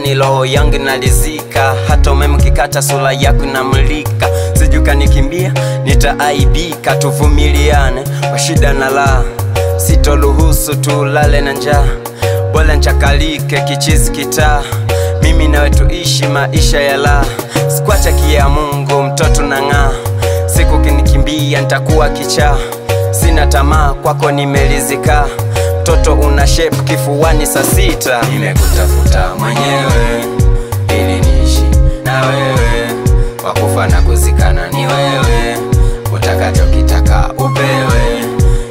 yani roho yangu nalizika. Hata umeme kikata sura yako inamulika. Sijuka nikimbia nitaaibika. Tuvumiliane kwa shida na la, sitoruhusu tulale na njaa. Bora nchakalike kichizi kitaa, mimi nawe tuishi maisha ya la. Sikuacha kia Mungu mtoto na ng'aa. Siku kinikimbia nitakuwa kichaa. Sina tamaa kwako nimelizika. Mtoto una shape kifuani saa 6. Nimekutafuta mwenyewe ili niishi na wewe. Wakufa na kuzikana ni wewe. Utakachokitaka upewe,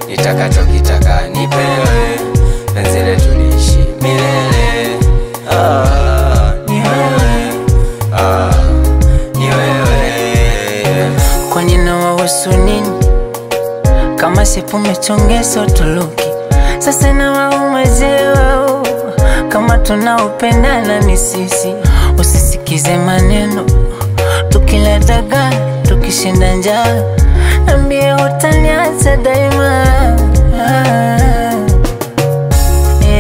nitakachokitaka nipewe. Penzi letu liishi milele. Ni wewe, ni wewe. Kwani nawahusu nini? Kama sipo umechongeso tuluki. Sasa nawaumezeo kama tunaupendana ni sisi. Usisikize maneno tukila dagaa, tukishinda njaa. Nambie utaniacha daima.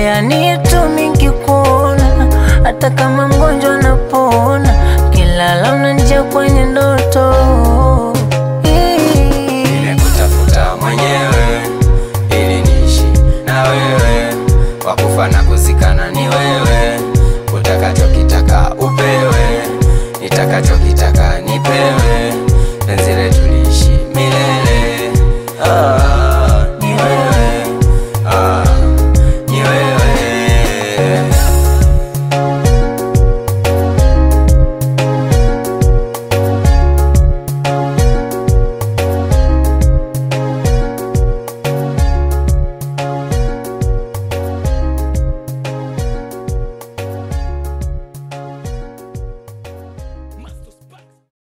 Yani tu nikikuona, hata kama mgonjwa napona. Kilala unanijia kwenye ndoto.